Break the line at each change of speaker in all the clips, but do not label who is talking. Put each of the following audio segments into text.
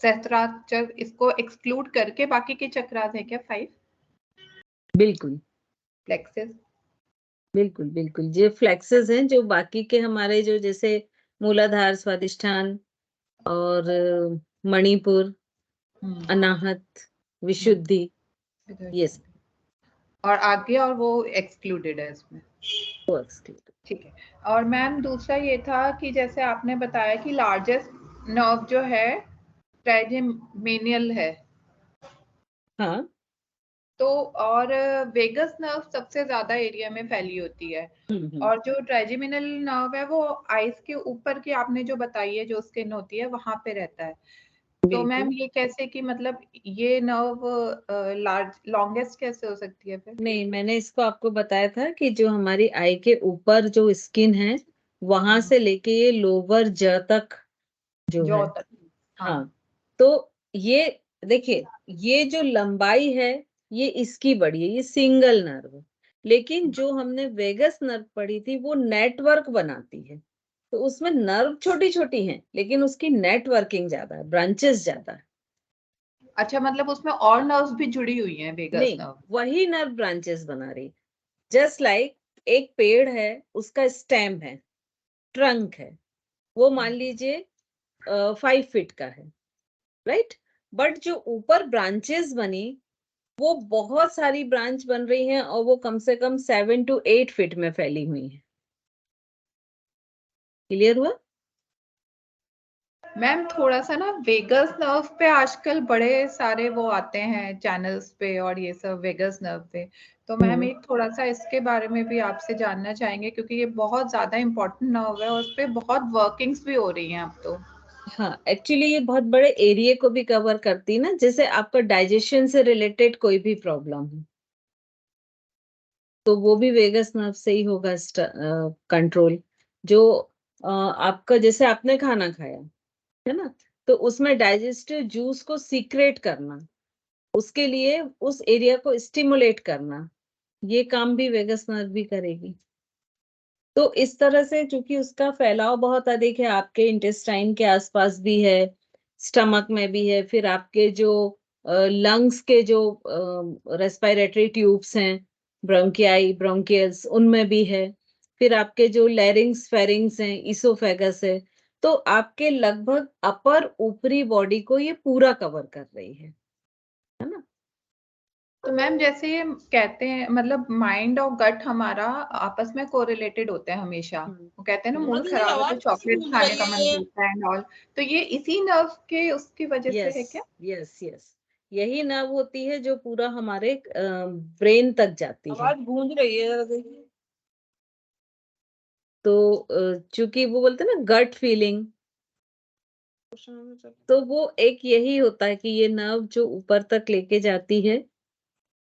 सहस्त्रार इसको एक्सक्लूड करके बाकी के चक्रास है क्या 5?
बिल्कुल
फ्लेक्सेस,
बिल्कुल बिल्कुल, ये फ्लेक्सेस हैं जो बाकी के हमारे जो जैसे मूलाधार, स्वादिष्ठान और मणिपुर, अनाहत, विशुद्धि, ये सब
और आगे और वो एक्सक्लूडेड है इसमें।
वो एक्सक्लूड।
ठीक है। और मैम दूसरा ये था कि जैसे आपने बताया कि लार्जेस्ट नर्व जो है ट्राइजेमिनियल है,
हाँ
तो और वेगस नर्व सबसे ज्यादा एरिया में फैली होती है। और जो ट्राइजेमिनल नर्व है वो आइस के ऊपर की आपने जो बताई है जो स्किन होती है वहां पे रहता है। तो मैम ये कैसे कि मतलब ये नर्व लॉन्गेस्ट कैसे हो सकती है फिर?
नहीं, मैंने इसको आपको बताया था कि जो हमारी आई के ऊपर जो स्किन है वहां से लेके ये लोअर ज तक जो
जॉ
है।
तक।
हाँ, तो ये देखिए, ये जो लंबाई है ये इसकी बड़ी है, ये सिंगल नर्व है। लेकिन जो हमने वेगस नर्व पढ़ी थी वो नेटवर्क बनाती है, तो उसमें नर्व छोटी छोटी हैं लेकिन उसकी नेटवर्किंग ज्यादा है, ब्रांचेस ज्यादा है।
अच्छा, मतलब उसमें और नर्व्स भी जुड़ी हुई हैं वेगस
नहीं,
नर्व?
वही नर्व ब्रांचेस बना रही। जस्ट लाइक एक पेड़ है, उसका स्टेम है, ट्रंक है, वो मान लीजिए 5 फीट का है, राइट। बट जो ऊपर ब्रांचेस बनी वो बहुत सारी ब्रांच बन रही हैं और वो कम से कम 7 to 8 फीट में फैली हुई हैं। क्लियर हुआ?
मैम थोड़ा सा ना वेगस नर्व पे आजकल बड़े सारे वो आते हैं चैनल्स पे और ये सब वेगस नर्व पे, तो मैम एक थोड़ा सा इसके बारे में भी आपसे जानना चाहेंगे क्योंकि ये बहुत ज्यादा इम्पोर्टेंट नर्व है और उस पे बहुत वर्किंग्स भी हो रही हैं अब तो।
हाँ, एक्चुअली ये बहुत बड़े एरिया को भी कवर करती है ना, जैसे आपका डाइजेशन से रिलेटेड कोई भी प्रॉब्लम है तो वो भी वेगस नर्व से ही होगा कंट्रोल। जो आपका जैसे आपने खाना खाया है ना, तो उसमें डाइजेस्टिव जूस को सीक्रेट करना, उसके लिए उस एरिया को स्टिमुलेट करना, ये काम भी वेगस नर्व भी करेगी। तो इस तरह से चूंकि उसका फैलाव बहुत अधिक है, आपके इंटेस्टाइन के आसपास भी है, स्टमक में भी है, फिर आपके जो लंग्स के जो रेस्पिरेटरी ट्यूब्स हैं, ब्रोंकियाई, ब्रोंकियल्स, उनमें भी है, फिर आपके जो लैरिंग्स फेरिंग्स हैं, इसोफेगस है, तो आपके लगभग अपर ऊपरी बॉडी को ये पूरा कवर कर रही है ना।
तो मैम जैसे ये कहते हैं मतलब माइंड और गट हमारा आपस में कोरिलेटेड होते हैं हमेशा, वो कहते हैं ना मूड खराब है तो चॉकलेट खाने का मन करता है एंड ऑल, तो ये इसी नर्व के उसकी वजह से है क्या?
यस यस, यही नर्व होती है जो पूरा हमारे ब्रेन तक जाती है।
आवाज गूंज रही है जरा देखिए।
तो चूंकि वो बोलते हैं ना गट फीलिंग, तो वो एक यही होता है कि ये नर्व जो ऊपर तक लेके जाती है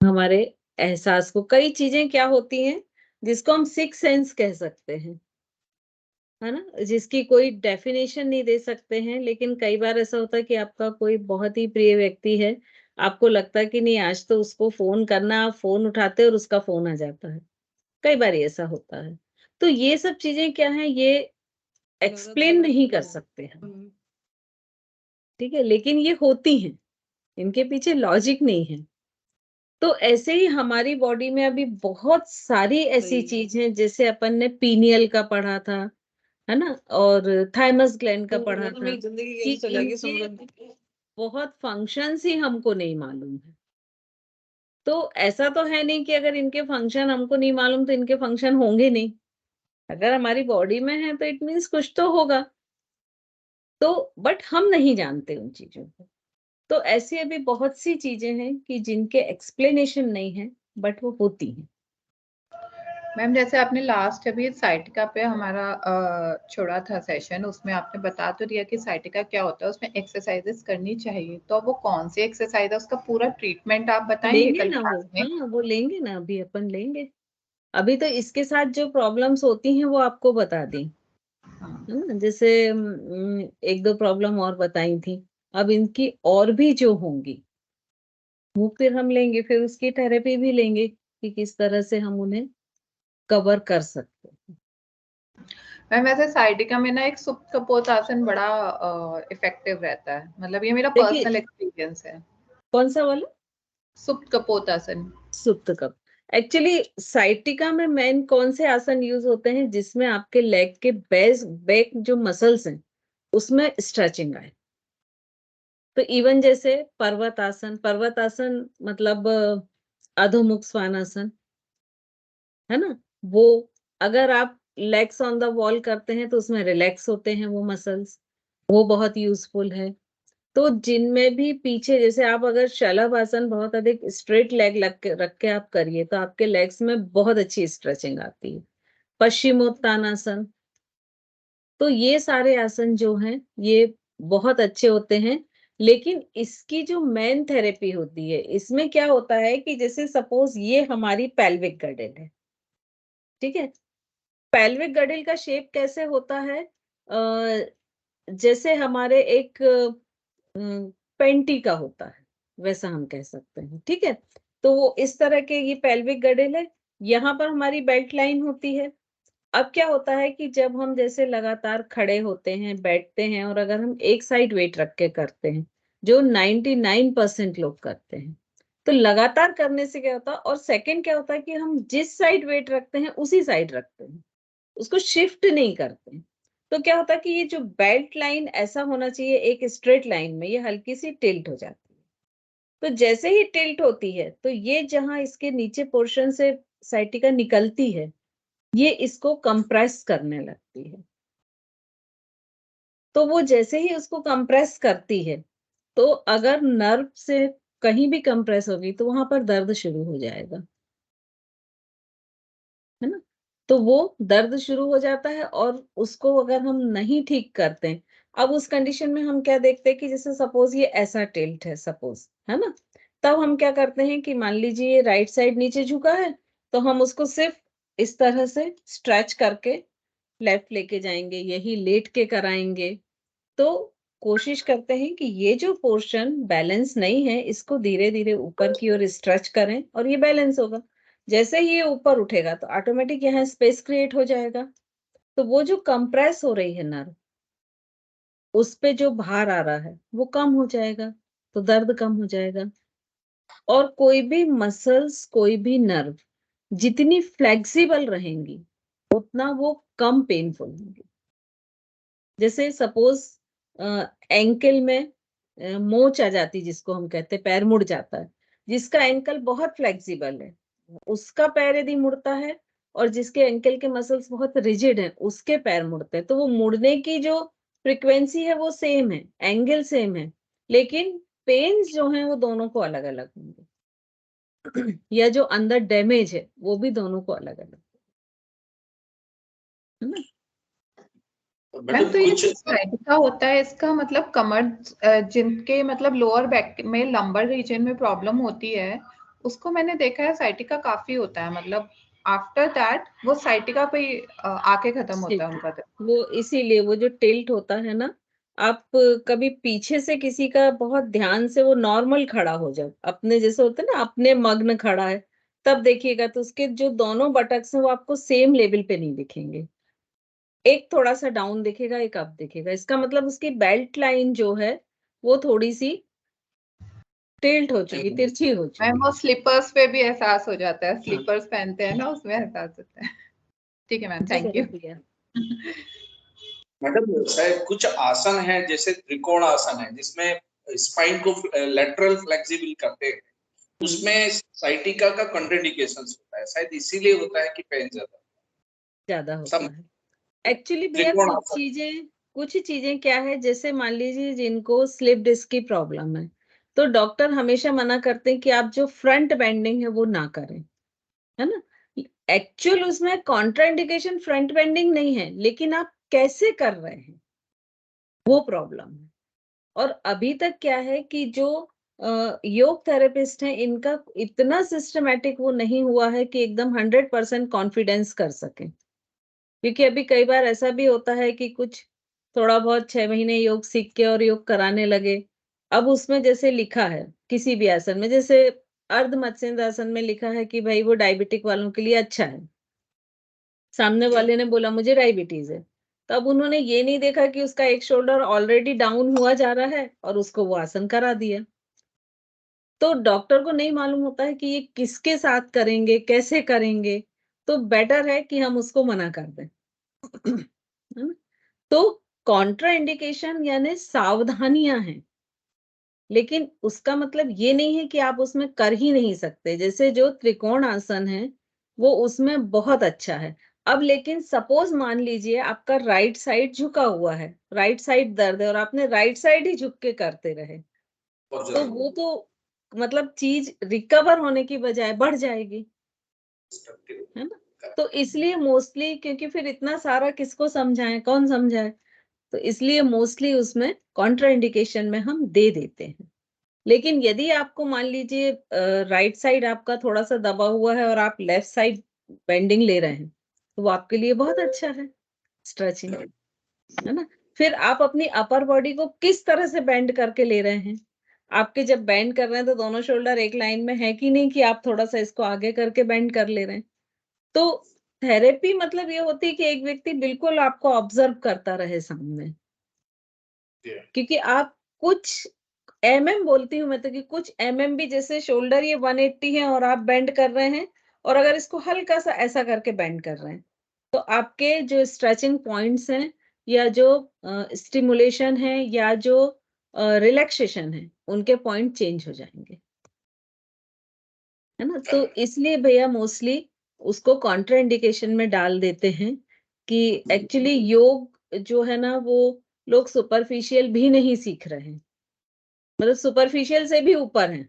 हमारे एहसास को। कई चीजें क्या होती हैं जिसको हम सिक्स सेंस कह सकते हैं, है ना, जिसकी कोई डेफिनेशन नहीं दे सकते हैं, लेकिन कई बार ऐसा होता है कि आपका कोई बहुत ही प्रिय व्यक्ति है, आपको लगता है कि नहीं आज तो उसको फोन करना, आप फोन उठाते और उसका फोन आ जाता है। कई बार ऐसा होता है। तो ये सब चीजें क्या है, ये एक्सप्लेन नहीं कर सकते हम, ठीक है, लेकिन ये होती हैं, इनके पीछे लॉजिक नहीं है। तो ऐसे ही हमारी बॉडी में अभी बहुत सारी ऐसी चीज हैं, जैसे अपन ने पीनियल का पढ़ा था, है ना, और थाइमस ग्लैंड का पढ़ा था, कि इनके बहुत फंक्शंस ही हमको नहीं मालूम है। तो ऐसा तो है नहीं कि अगर इनके फंक्शन हमको नहीं मालूम तो इनके फंक्शन होंगे नहीं। अगर हमारी बॉडी में है तो इट मीन्स कुछ तो होगा। तो बट हम नहीं जानते उन चीजों को। तो ऐसी अभी बहुत सी चीजें हैं कि जिनके एक्सप्लेनेशन नहीं है बट वो होती हैं।
मैम जैसे आपने लास्ट अभी साइटिका पे हमारा छोड़ा था सेशन, उसमें आपने बता तो दिया कि साइटिका क्या होता है, उसमें एक्सरसाइजेस करनी चाहिए, तो वो कौन सी एक्सरसाइज है, उसका पूरा ट्रीटमेंट आप बताएंगे
लेंगे
कल
ना वो,
क्लास में?
हाँ वो लेंगे ना, अभी अपन लेंगे। अभी तो इसके साथ जो प्रॉब्लम्स होती हैं वो आपको बता दी, है ना, जैसे एक दो प्रॉब्लम और बताई थी। अब इनकी और भी जो होंगी वो फिर हम लेंगे, फिर उसकी थेरेपी भी लेंगे कि किस तरह से हम उन्हें कवर कर सकते हैं।
मैम वैसे साइटिका में ना एक सुप्त कपोतासन बड़ा इफेक्टिव रहता है, मतलब ये मेरा
देखिए
पर्सनल एक्सपीरियंस है।
कौन सा वाला?
सुप्त कपोतासन।
सुप्त कप। एक्चुअली साइटिका में मेन कौन से आसन यूज होते हैं जिसमें आपके लेग के बैक जो मसल्स हैं उसमें स्ट्रेचिंग आए। तो इवन जैसे पर्वत आसन मतलब अधोमुख स्वानासन, है ना, वो अगर आप लेग्स ऑन द वॉल करते हैं तो उसमें रिलैक्स होते हैं वो मसल्स, वो बहुत यूजफुल है। तो जिनमें भी पीछे जैसे आप अगर शलभ आसन बहुत अधिक स्ट्रेट लेग रख के आप करिए तो आपके लेग्स में बहुत अच्छी स्ट्रेचिंग आती है। पश्चिमोत्तानासन, तो ये सारे आसन जो हैं ये बहुत अच्छे होते हैं। लेकिन इसकी जो मेन थेरेपी होती है इसमें क्या होता है कि जैसे सपोज ये हमारी पेल्विक गर्डल है, ठीक है। पेल्विक गर्डल का शेप कैसे होता है? जैसे हमारे एक पेंटी का होता है वैसा हम कह सकते हैं, ठीक है। तो वो इस तरह के ये पेल्विक गर्डल है, यहाँ पर हमारी बेल्ट लाइन होती है। अब क्या होता है कि जब हम जैसे लगातार खड़े होते हैं, बैठते हैं और अगर हम एक साइड वेट रख के करते हैं, जो 99% लोग करते हैं, तो लगातार करने से क्या होता है, और सेकंड क्या होता है कि हम जिस साइड वेट रखते हैं उसी साइड रखते हैं, उसको शिफ्ट नहीं करते। तो क्या होता है कि ये जो बेल्ट लाइन ऐसा होना चाहिए एक स्ट्रेट लाइन में, ये हल्की सी टिल्ट हो जाती है। तो जैसे ही टिल्ट होती है तो ये जहां इसके नीचे पोर्शन से साइटिका निकलती है ये इसको कंप्रेस करने लगती है। तो वो जैसे ही उसको कंप्रेस करती है तो अगर नर्व से कहीं भी कंप्रेस होगी तो वहां पर दर्द शुरू हो जाएगा, है ना। तो वो दर्द शुरू हो जाता है और उसको अगर हम नहीं ठीक करते हैं, अब उस कंडीशन में हम क्या देखते हैं कि जैसे सपोज ये ऐसा टिल्ट है सपोज, है ना, तब हम क्या करते हैं कि मान लीजिए ये राइट साइड नीचे झुका है तो हम उसको सिर्फ इस तरह से स्ट्रेच करके लेफ्ट लेके जाएंगे, यही लेट के कराएंगे। तो कोशिश करते हैं कि ये जो पोर्शन बैलेंस नहीं है इसको धीरे धीरे ऊपर की ओर स्ट्रेच करें और ये बैलेंस होगा। जैसे ही ये ऊपर उठेगा तो ऑटोमेटिक यहाँ स्पेस क्रिएट हो जाएगा। तो वो जो कंप्रेस हो रही है नर्व उस पे जो भार आ रहा है वो कम हो जाएगा, तो दर्द कम हो जाएगा। और कोई भी मसल्स, कोई भी नर्व जितनी फ्लेक्सिबल रहेंगी उतना वो कम पेनफुल होंगी। जैसे सपोज एंकल में मोच आ जाती जिसको हम कहते हैं पैर मुड़ जाता है, जिसका एंकल बहुत फ्लेक्सिबल है उसका पैर यदि मुड़ता है, और जिसके एंकल के मसल्स बहुत रिजिड हैं उसके पैर मुड़ते हैं, तो वो मुड़ने की जो फ्रिक्वेंसी है वो सेम है, एंगल सेम है, लेकिन पेन्स जो हैं वो दोनों को अलग अलग होंगे या जो अंदर डैमेज है वो भी दोनों को अलग अलग, है ना।
मैम तो ये साइटिका होता है इसका मतलब कमर, जिनके मतलब लोअर बैक में लंबर रीजन में प्रॉब्लम होती है उसको मैंने देखा है साइटिका काफी होता है, मतलब आफ्टर दैट वो साइटिका पे ही, आके खत्म होता है उनका दर्द।
वो इसीलिए वो जो टिल्ट होता है ना, आप कभी पीछे से किसी का बहुत ध्यान से वो नॉर्मल खड़ा हो जाए अपने जैसे होते हैं ना, अपने मग्न खड़ा है, तब देखिएगा तो उसके जो दोनों बटक्स हैं वो आपको सेम लेवल पे नहीं दिखेंगे, एक थोड़ा सा डाउन दिखेगा एक अप दिखेगा। इसका मतलब उसकी बेल्ट लाइन जो है वो थोड़ी सी टिल्ट हो चुकी, तिरछी हो
मैम
चुकी।
वो स्लीपर्स पे भी एहसास हो जाता है, स्लीपर्स पहनते हैं ना उसमें एहसास होता है। ठीक है मैम,
जी
थैंक यू।
मैडम शायद कुछ आसन है जैसे त्रिकोण आसन है जिसमें स्पाइन को लेटरल फ्लेक्सिबल करते हैं, उसमें साइटिका का कंट्राइंडिकेशन होता है, शायद इसीलिए होता है कि पेन ज्यादा
होता है। एक्चुअली भैया कुछ चीजें क्या है, जैसे मान लीजिए जिनको स्लिप डिस्क की प्रॉब्लम है तो डॉक्टर हमेशा मना करते हैं कि आप जो फ्रंट बेंडिंग है वो ना करें, है ना। एक्चुअल उसमें कॉन्ट्राइंडिकेशन फ्रंट बेंडिंग नहीं है, लेकिन आप कैसे कर रहे हैं वो प्रॉब्लम है। और अभी तक क्या है कि जो योग थेरेपिस्ट हैं इनका इतना सिस्टमैटिक वो नहीं हुआ है कि एकदम 100% कॉन्फिडेंस कर सकें, क्योंकि अभी कई बार ऐसा भी होता है कि कुछ थोड़ा बहुत 6 महीने योग सीख के और योग कराने लगे, अब उसमें जैसे लिखा है किसी भी आसन में, जैसे अर्ध मत्स्येंद्र आसन में लिखा है कि भाई वो डायबिटिक वालों के लिए अच्छा है, सामने वाले ने बोला मुझे डायबिटीज है, तो अब उन्होंने ये नहीं देखा कि उसका एक शोल्डर ऑलरेडी डाउन हुआ जा रहा है और उसको वो आसन करा दिया। तो डॉक्टर को नहीं मालूम होता है कि ये किसके साथ करेंगे, कैसे करेंगे, तो बेटर है कि हम उसको मना कर दें। है ना? तो कॉन्ट्रा इंडिकेशन यानी सावधानियां हैं, लेकिन उसका मतलब ये नहीं है कि आप उसमें कर ही नहीं सकते। जैसे जो त्रिकोण आसन है वो उसमें बहुत अच्छा है। अब लेकिन सपोज मान लीजिए आपका राइट साइड झुका हुआ है, राइट साइड दर्द है और आपने राइट साइड ही झुक के करते रहे, तो वो तो मतलब चीज रिकवर होने की बजाय बढ़ जाएगी, है ना? तो इसलिए मोस्टली, क्योंकि फिर इतना सारा किसको समझाएं, कौन समझाए, तो इसलिए मोस्टली उसमें कॉन्ट्रा इंडिकेशन में हम दे देते हैं। लेकिन यदि आपको मान लीजिए राइट साइड आपका थोड़ा सा दबा हुआ है और आप लेफ्ट साइड बेंडिंग ले रहे हैं, तो वो आपके लिए बहुत अच्छा है स्ट्रेचिंग, है ना? फिर आप अपनी अपर बॉडी को किस तरह से बेंड करके ले रहे हैं। आपके जब बेंड कर रहे हैं तो दोनों शोल्डर एक लाइन में है कि नहीं, कि आप थोड़ा सा इसको आगे करके बेंड कर ले रहे हैं। तो थेरेपी मतलब ये होती है कि एक व्यक्ति बिल्कुल आपको ऑब्जर्व करता रहे सामने, क्योंकि आप कुछ बोलती हूँ मैं तो, कि कुछ भी, जैसे शोल्डर ये 180 है और आप बेंड कर रहे हैं और अगर इसको हल्का सा ऐसा करके बेंड कर रहे हैं, तो आपके जो स्ट्रेचिंग पॉइंट्स हैं या जो स्टिमुलेशन है या जो रिलैक्सेशन है, उनके पॉइंट चेंज हो जाएंगे, है ना? तो इसलिए भैया मोस्टली उसको कॉन्ट्रा इंडिकेशन में डाल देते हैं कि एक्चुअली योग जो है ना, वो लोग सुपरफिशियल भी नहीं सीख रहे हैं, मतलब सुपरफिशियल से भी ऊपर हैं,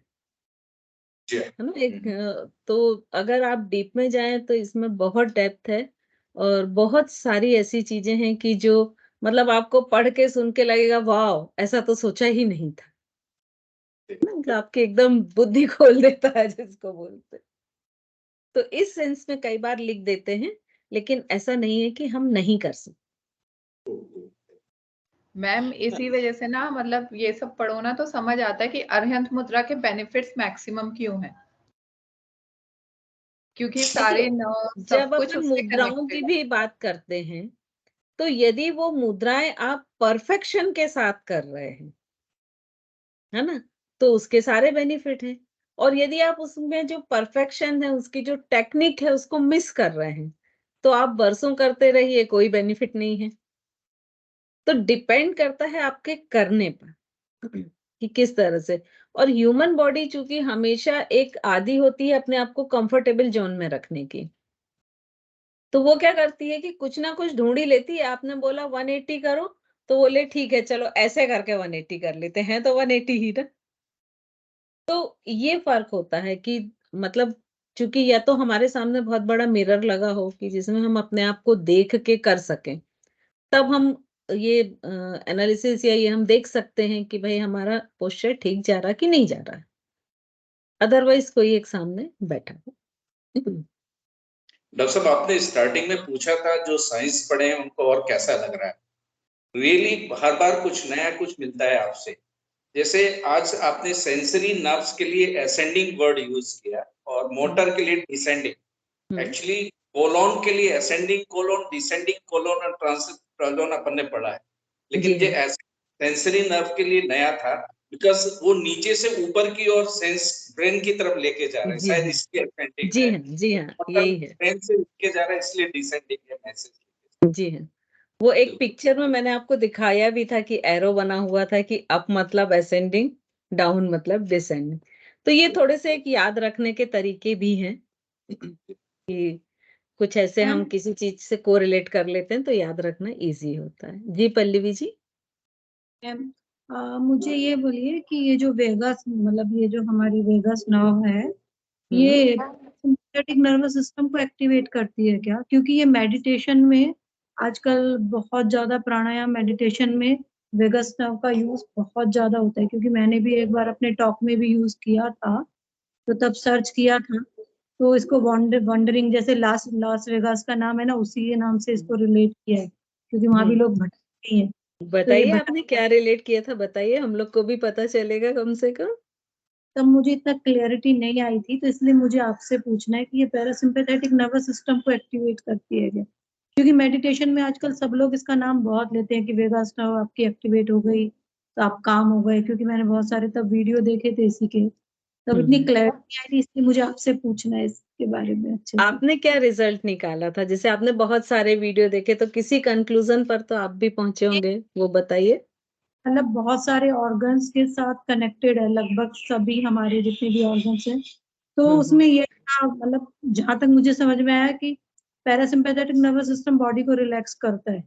है ना? तो अगर आप डीप में जाएं तो इसमें बहुत डेप्थ है और बहुत सारी ऐसी चीजें हैं कि जो मतलब आपको पढ़ के सुन के लगेगा वाह, ऐसा तो सोचा ही नहीं था, है ना? कि आपके एकदम बुद्धि खोल देता है जिसको बोलते हैं। तो इस सेंस में कई बार लिख देते हैं, लेकिन ऐसा नहीं है कि हम नहीं कर सकते।
मैम इसी वजह से ना, मतलब ये सब पढ़ो ना तो समझ आता है कि अरहंत मुद्रा के बेनिफिट्स मैक्सिमम क्यों हैं, क्योंकि सारे नर्व सब
जब
कुछ
अपन
उससे
मुद्राओं की
कनेक्टेड है।
भी बात करते हैं, तो यदि वो मुद्राएं आप परफेक्शन के साथ कर रहे हैं, है ना, तो उसके सारे बेनिफिट हैं। और यदि आप उसमें जो परफेक्शन है, उसकी जो टेक्निक है, उसको मिस कर रहे हैं, तो आप बरसों करते रहिए, कोई बेनिफिट नहीं है। तो डिपेंड करता है आपके करने पर कि किस तरह से। और ह्यूमन बॉडी चूंकि हमेशा एक आदी होती है अपने आप को कंफर्टेबल जोन में रखने की, तो वो क्या करती है कि कुछ ना कुछ ढूंढ ही लेती है। आपने बोला 180 करो, तो बोले ठीक है चलो ऐसे करके 180 कर लेते हैं, तो 180 ही ना। तो ये फर्क होता है कि मतलब चूंकि या तो हमारे सामने बहुत बड़ा मिरर लगा हो कि जिसमें हम अपने आप को देख के कर सकें, तब हम ये एनालिसिस या ये हम देख सकते हैं कि भाई हमारा पोस्चर ठीक जा रहा कि नहीं जा रहा है। अदरवाइज कोई एक सामने बैठा हो।
डॉक्टर साहब, आपने स्टार्टिंग में पूछा था जो साइंस पढ़े हैं उनको और कैसा लग रहा है। रियली हर बार कुछ नया कुछ मिलता है आपसे। जैसे आज आपने सेंसरी नर्व्स के लिए असेंडिंग वर्ड यूज किया और मोटर के लिए डिसेंडिंग। एक्चुअली कोलोन के लिए असेंडिंग कोलोन, डिसेंडिंग कोलोन और ट्रांसिट कोलोन अपन ने पढ़ा है, लेकिन ये सेंसरी नर्व के लिए नया था बिकॉज वो नीचे से ऊपर की ओर सेंस ब्रेन की तरफ लेके जा रहा है, शायद इसलिए असेंडिंग
जी
है।
हाँ, जी हाँ, यही है।
ब्रेन से लेके जा रहा है इसलिए डिसेंडिंग है मैसेज।
जी हाँ, वो एक पिक्चर में मैंने आपको दिखाया भी था कि एरो बना हुआ था कि अप मतलब असेंडिंग, डाउन मतलब डिसेंडिंग। तो ये थोड़े से एक याद रखने के तरीके भी हैं कि कुछ ऐसे हम किसी चीज से कोरिलेट कर लेते हैं तो याद रखना इजी होता है। जी पल्लवी जी।
मैम मुझे ये बोलिए कि ये जो वेगस, मतलब ये जो हमारी वेगस नर्व है, ये सिंपैथेटिक नर्वस सिस्टम को एक्टिवेट करती है क्या? क्योंकि ये मेडिटेशन में आजकल बहुत ज्यादा प्राणायाम मेडिटेशन में वेगस नर्व का यूज बहुत ज्यादा होता है, क्योंकि मैंने भी एक बार अपने टॉक में भी यूज किया था, तो तब सर्च किया था, तो इसको वंडरिंग, जैसे लास वेगास का नाम है ना, उसी के नाम से इसको रिलेट किया है, क्योंकि वहां भी लोग भटकते हैं। तो ये
बताइए आपने क्या रिलेट किया था, बताइए, हम लोग को भी पता चलेगा कम से कम।
तब मुझे इतना क्लियरिटी नहीं आई थी, तो इसलिए मुझे आपसे पूछना है कि ये पैरासिम्पैथेटिक नर्वस सिस्टम को एक्टिवेट करती है क्या? क्योंकि मेडिटेशन में आजकल सब लोग इसका नाम बहुत लेते हैं कि वेगास नर्व आपकी एक्टिवेट हो गई तो आप काम हो गए, क्योंकि मैंने बहुत सारे तब वीडियो देखे थे इसी के, तब इतनी क्लैरिटी आई थी, इसलिए मुझे आपसे पूछना है इसके बारे में अच्छे से।
आपने क्या रिजल्ट निकाला था? जैसे आपने बहुत सारे वीडियो देखे तो किसी कंक्लूजन पर तो आप भी पहुंचे होंगे, वो बताइए।
मतलब बहुत सारे ऑर्गन्स के साथ कनेक्टेड है, लगभग सभी हमारे जितने भी ऑर्गन्स हैं, तो उसमें ये था, मतलब जहां तक मुझे समझ में आया कि पैरासिम्पैथेटिक नर्वस सिस्टम बॉडी को रिलैक्स करता है,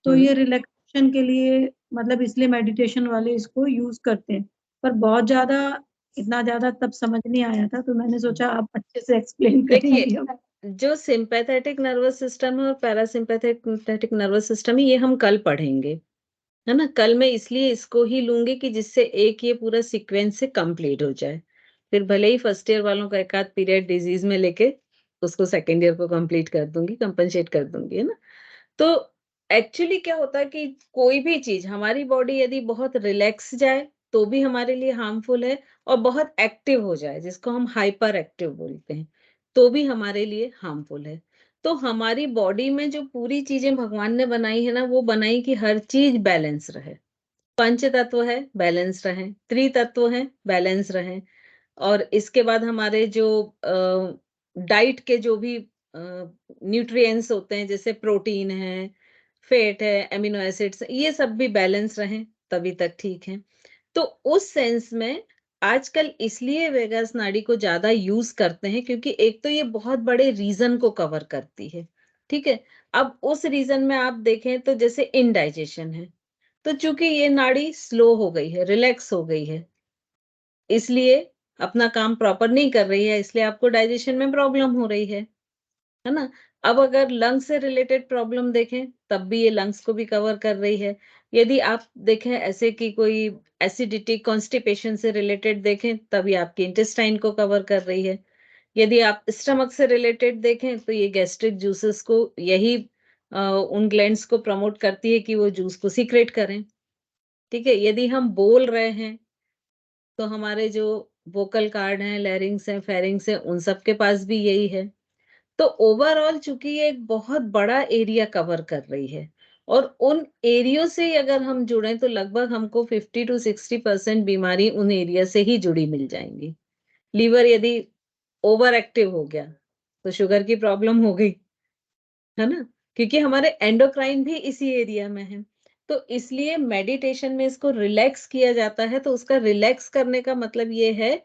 तो ये रिलैक्सेशन के लिए मतलब इसलिए मेडिटेशन वाले इसको यूज करते हैं, पर बहुत ज्यादा इतना ज्यादा तब समझ नहीं आया था, तो मैंने सोचा आप अच्छे से एक्सप्लेन करेंगे अब।
जो सिंपैथेटिक नर्वस सिस्टम है और पैरासिम्पैथेटिक नर्वस सिस्टम है, ये हम कल पढ़ेंगे, है ना। कल मैं इसलिए इसको ही लूंगी कि जिससे एक ये पूरा सीक्वेंस से कंप्लीट हो जाए, फिर भले ही फर्स्ट ईयर वालों का एक आध पीरियड डिजीज में लेके उसको सेकेंड ईयर को कंप्लीट कर दूंगी, कंपनसेट कर दूंगी, है ना। तो एक्चुअली क्या होता है कि कोई भी चीज हमारी बॉडी यदि बहुत रिलैक्स जाए तो भी हमारे लिए हार्मफुल है, और बहुत एक्टिव हो जाए जिसको हम हाइपर एक्टिव बोलते हैं तो भी हमारे लिए हार्मफुल है। तो हमारी बॉडी में जो पूरी चीजें भगवान ने बनाई है ना, वो बनाई कि हर चीज बैलेंस रहे। पंच तत्व है, बैलेंस रहे, त्रितत्व है, बैलेंस रहे, और इसके बाद हमारे जो डाइट के जो भी न्यूट्रिएंट्स होते हैं, जैसे प्रोटीन है, फैट है, एमिनो एसिड्स, ये सब भी बैलेंस रहे, तभी तक ठीक है। तो उस सेंस में आजकल इसलिए वेगस नाड़ी को ज्यादा यूज करते हैं क्योंकि एक तो ये बहुत बड़े रीजन को कवर करती है, ठीक है। अब उस रीजन में आप देखें तो जैसे इनडाइजेशन है, तो चूंकि ये नाड़ी स्लो हो गई है, रिलैक्स हो गई है, इसलिए अपना काम प्रॉपर नहीं कर रही है, इसलिए आपको डाइजेशन में प्रॉब्लम हो रही है ना। अब अगर लंग्स से रिलेटेड प्रॉब्लम देखें तब भी ये लंग्स को भी कवर कर रही है। यदि आप देखें ऐसे कि कोई एसिडिटी कॉन्स्टिपेशन से रिलेटेड देखें तब ये आपके इंटेस्टाइन को कवर कर रही है। यदि आप स्टमक से रिलेटेड देखें तो ये गैस्ट्रिक जूसेस को, यही उन ग्लैंड्स को प्रमोट करती है कि वो जूस को सीक्रेट करें, ठीक है। यदि हम बोल रहे हैं तो हमारे जो वोकल कार्ड हैं, लैरिंग्स हैं, फेरिंग्स हैं, उन सब के पास भी यही है। तो ओवरऑल चूंकि ये एक बहुत बड़ा एरिया कवर कर रही है, और उन एरियो से अगर हम जुड़े तो लगभग हमको 50 to 60% बीमारी उन एरिया से ही जुड़ी मिल जाएंगी। लीवर यदि ओवर एक्टिव हो गया तो शुगर की प्रॉब्लम हो गई, है ना, क्योंकि हमारे एंडोक्राइन भी इसी एरिया में है। तो इसलिए मेडिटेशन में इसको रिलैक्स किया जाता है। तो उसका रिलैक्स करने का मतलब ये है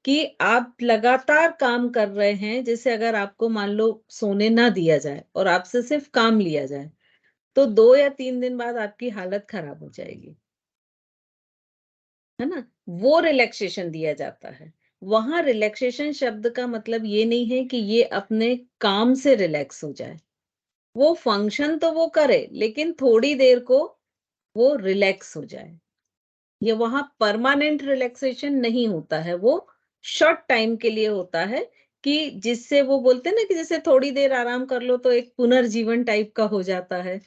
कि आप लगातार काम कर रहे हैं, जैसे अगर आपको मान लो सोने ना दिया जाए और आपसे सिर्फ काम लिया जाए तो 2 या 3 दिन बाद आपकी हालत खराब हो जाएगी, है ना। वो रिलैक्सेशन दिया जाता है। वहां रिलैक्सेशन शब्द का मतलब ये नहीं है कि ये अपने काम से रिलैक्स हो जाए, वो फंक्शन तो वो करे लेकिन थोड़ी देर को वो रिलैक्स हो जाए। ये वहां परमानेंट रिलैक्सेशन नहीं होता है, वो शॉर्ट टाइम के लिए होता है, कि जिससे वो बोलते हैं ना कि जैसे थोड़ी देर आराम कर लो तो एक पुनर्जीवन टाइप का हो जाता है।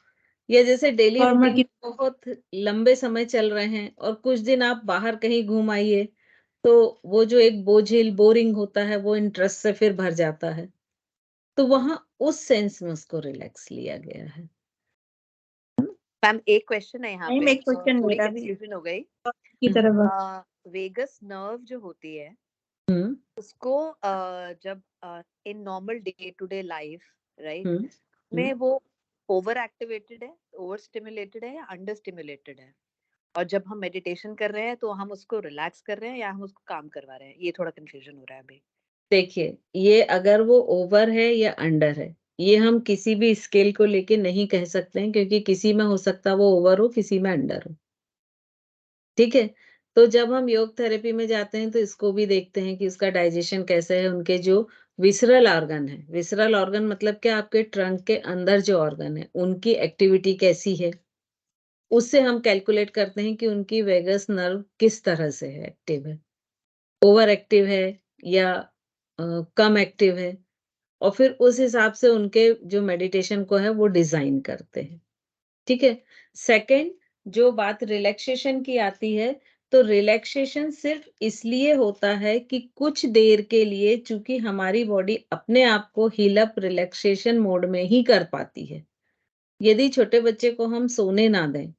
या जैसे डेली रूटीन बहुत लंबे समय चल रहे हैं और कुछ दिन आप बाहर कहीं घूम आइए तो वो जो एक बोझिल बोरिंग होता है वो इंटरेस्ट से फिर भर जाता है। तो वहां उस सेंस में उसको रिलैक्स लिया गया है।
मैम एक क्वेश्चन है यहाँ पे,
एक क्वेश्चन
थोड़ी
मेरा भी
कंफ्यूजन हो गई
की तरफ।
वेगस नर्व जो होती है उसको जब in normal day to day life right में वो ओवर एक्टिवेटेड है, ओवर स्टिमुलेटेड है या अंडर स्टिमुलेटेड है, और जब हम मेडिटेशन कर रहे हैं तो हम उसको रिलैक्स कर रहे हैं या हम उसको काम करवा रहे हैं, ये थोड़ा कंफ्यूजन हो रहा है अभी।
देखिए, ये अगर वो ओवर है या अंडर है, ये हम किसी भी स्केल को लेके नहीं कह सकते हैं, क्योंकि किसी में हो सकता है वो ओवर हो, किसी में अंडर हो, ठीक है। तो जब हम योग थेरेपी में जाते हैं तो इसको भी देखते हैं कि उसका डाइजेशन कैसे है, उनके जो विसरल ऑर्गन है, विसरल ऑर्गन मतलब क्या, आपके ट्रंक के अंदर जो ऑर्गन है उनकी एक्टिविटी कैसी है, उससे हम कैलकुलेट करते हैं कि उनकी वेगस नर्व किस तरह से है, एक्टिव है, ओवर एक्टिव है या कम एक्टिव है, और फिर उस हिसाब से उनके जो मेडिटेशन को है वो डिजाइन करते हैं, ठीक है। सेकंड, जो बात रिलैक्सेशन की आती है, तो रिलैक्सेशन सिर्फ इसलिए होता है कि कुछ देर के लिए, चूंकि हमारी बॉडी अपने आप को हील अप रिलैक्सेशन मोड में ही कर पाती है, यदि छोटे बच्चे को हम सोने ना दें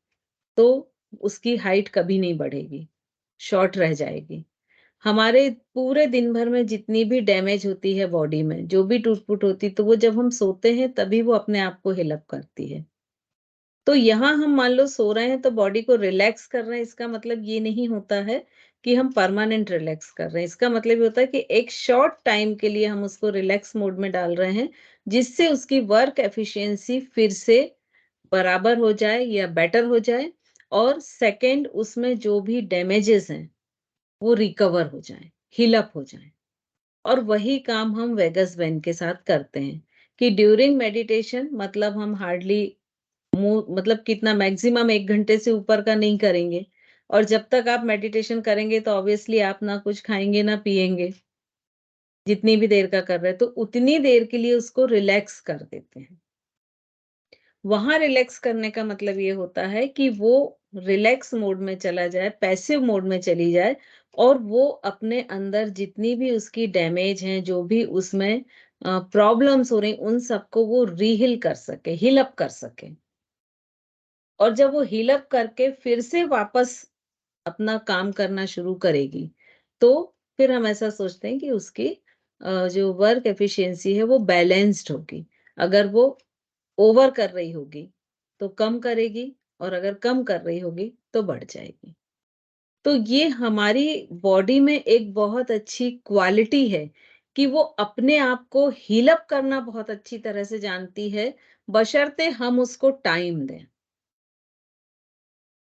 तो उसकी हाइट कभी नहीं बढ़ेगी, शॉर्ट रह जाएगी। हमारे पूरे दिन भर में जितनी भी डैमेज होती है बॉडी में, जो भी टूट-फूट होती, तो वो जब हम सोते हैं तभी वो अपने आप को हील अप करती है। तो यहाँ हम मान लो सो रहे हैं तो बॉडी को रिलैक्स कर रहे हैं, इसका मतलब ये नहीं होता है कि हम परमानेंट रिलैक्स कर रहे हैं। इसका मतलब ये होता है कि एक शॉर्ट टाइम के लिए हम उसको रिलैक्स मोड में डाल रहे हैं, जिससे उसकी वर्क एफिशिएंसी फिर से बराबर हो जाए या बेटर हो जाए, और सेकंड उसमें जो भी डैमेजेस हैं वो रिकवर हो जाए, हील अप हो जाए। और वही काम हम वेगस वेन के साथ करते हैं कि ड्यूरिंग मेडिटेशन, मतलब हम हार्डली मतलब कितना मैक्सिमम 1 घंटे से ऊपर का नहीं करेंगे, और जब तक आप मेडिटेशन करेंगे तो ऑब्वियसली आप ना कुछ खाएंगे ना पिएंगे, जितनी भी देर का कर रहे हैं, तो उतनी देर के लिए उसको रिलैक्स कर देते हैं। वहां रिलैक्स करने का मतलब ये होता है कि वो रिलैक्स मोड में चला जाए, पैसिव मोड में चली जाए, और वो अपने अंदर जितनी भी उसकी डैमेज है, जो भी उसमें प्रॉब्लम्स हो रही, उन सबको वो रीहील कर सके, हील अप कर सके। और जब वो हील अप करके फिर से वापस अपना काम करना शुरू करेगी, तो फिर हम ऐसा सोचते हैं कि उसकी जो वर्क एफिशिएंसी है वो बैलेंस्ड होगी। अगर वो ओवर कर रही होगी तो कम करेगी, और अगर कम कर रही होगी तो बढ़ जाएगी। तो ये हमारी बॉडी में एक बहुत अच्छी क्वालिटी है कि वो अपने आप को हील अप करना बहुत अच्छी तरह से जानती है, बशर्ते हम उसको टाइम दें।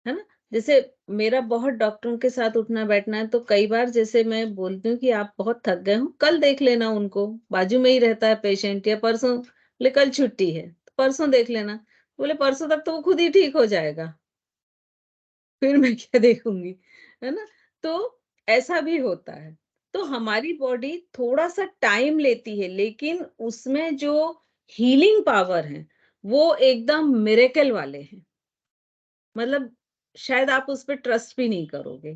है ना? जैसे मेरा बहुत डॉक्टरों के साथ उठना बैठना है, तो कई बार जैसे मैं बोलती हूँ कि आप बहुत थक गए हो, कल देख लेना उनको, बाजू में ही रहता है पेशेंट, या परसों, बोले कल छुट्टी है, तो परसों देख लेना। बोले परसों तक तो वो खुद ही ठीक हो जाएगा, फिर मैं क्या देखूंगी, है ना? तो ऐसा भी होता है। तो हमारी बॉडी थोड़ा सा टाइम लेती है, लेकिन उसमें जो हीलिंग पावर है वो एकदम मिरेकल वाले हैं। मतलब शायद आप उस पे ट्रस्ट भी नहीं करोगे,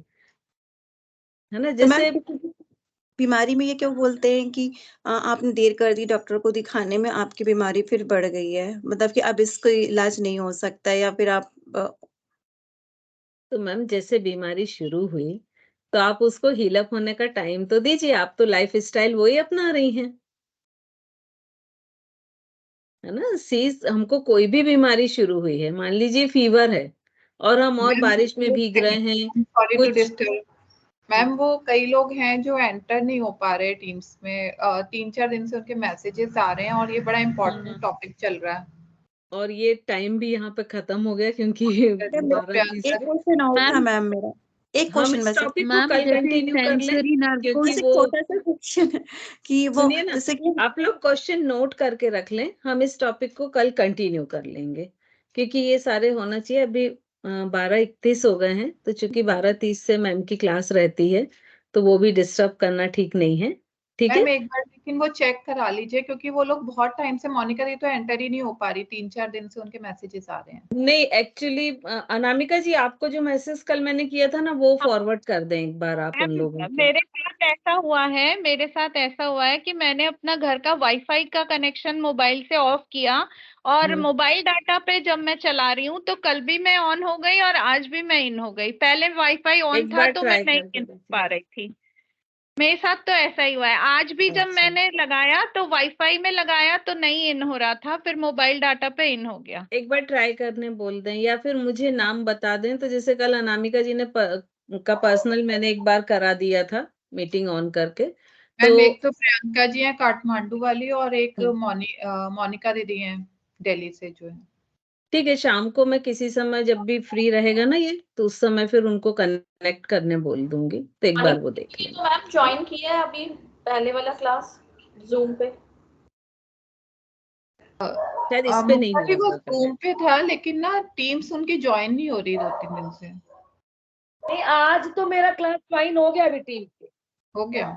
है ना?
तो मैम
जैसे
बीमारी में ये क्यों बोलते हैं कि आपने देर कर दी डॉक्टर को दिखाने में, आपकी बीमारी फिर बढ़ गई है, मतलब कि अब इसका इलाज नहीं हो सकता, या फिर आप
तो मैम जैसे बीमारी शुरू हुई तो आप उसको हील अप होने का टाइम तो दीजिए, आप तो लाइफ स्टाइल वही अपना रही हैं, है ना? सीज हमको कोई भी बीमारी शुरू हुई है, मान लीजिए फीवर है, और हम और बारिश में भीग रहे हैं,
सॉरी टू
कुछ
डिस्टर्ब मैम, वो कई लोग हैं जो एंटर नहीं हो पा रहे टीम्स में, 3-4 दिन से उनके मैसेजेस आ रहे हैं, और ये बड़ा इम्पोर्टेंट टॉपिक चल रहा है।
और ये टाइम भी यहाँ पे खत्म हो गया, क्योंकि
मैम,
12:30
एक क्वेश्चन और था मैम मेरा, एक
हम
क्वेश्चन
इस
बस
टॉपिक को
मैम
कल
जैसे
कंटिन्यू कर लें,
सेंसरी नर्व
क्योंकि
बस एक
वो,
छोटा सा क्वेश्चन है कि वो
सुनिए ना,
जैसे कि
आप लोग क्वेश्चन नोट करके रख लें, हम इस टॉपिक को कल कंटिन्यू कर लेंगे, क्योंकि ये सारे होना चाहिए। अभी 12:31 हो गए हैं, तो चूंकि 12:30 से मैम की क्लास रहती है, तो वो भी डिस्टर्ब करना ठीक नहीं है, ठीक है?
मैम एक बार लेकिन वो चेक करा लीजिए, क्योंकि वो लोग बहुत टाइम से, मोनिका दी तो एंटर ही नहीं हो पा रही, 3-4 दिन से उनके मैसेजेस आ रहे हैं।
नहीं, एक्चुअली अनामिका जी, आपको जो मैसेज कल मैंने किया था ना, वो फॉरवर्ड कर दें एक बार आप उन लोगों को।
मेरे साथ ऐसा हुआ है कि मैंने अपना घर का वाईफाई का कनेक्शन मोबाइल से ऑफ किया, और मोबाइल डाटा पे जब मैं चला रही हूँ तो कल भी मैं ऑन हो गई और आज भी मैं इन हो गई। पहले वाईफाई ऑन
एक
था
बार
तो मैं
ट्राई
नहीं
करके
इन
देखिए।
पा रही थी। मेरे साथ तो ऐसा ही हुआ है। आज भी जब
अच्छा,
मैंने लगाया तो वाईफाई में लगाया तो नहीं इन हो रहा था, फिर मोबाइल डाटा पे इन हो गया।
एक बार ट्राई करने बोल दें, या फिर मुझे नाम बता दें, तो जैसे कल अनामिका जी ने का पर्सनल मैंने एक बार करा दिया था मीटिंग ऑन करके, तो
मैम एक तो प्रियंका जी हैं काठमांडू वाली, और एक मोनिका दीदी हैं दिल्ली से जो है।
ठीक है, शाम को मैं किसी समय जब भी फ्री रहेगा ना ये, तो उस समय फिर उनको कनेक्ट करने बोल दूंगी, तो एक बार वो देख लेंगे।
तो मैम ज्वाइन किया है अभी पहले वाला क्लास जूम पे?
शायद इस पे नहीं
मोनिका जी
हुआ
वो
था
जूम पे था, लेकिन ना टीम्स उनकी ज्वाइन नहीं हो रही 2-3 दिन से।
नहीं, आज तो मेरा क्लास ज्वाइन हो गया अभी टीम पे।
हो गया?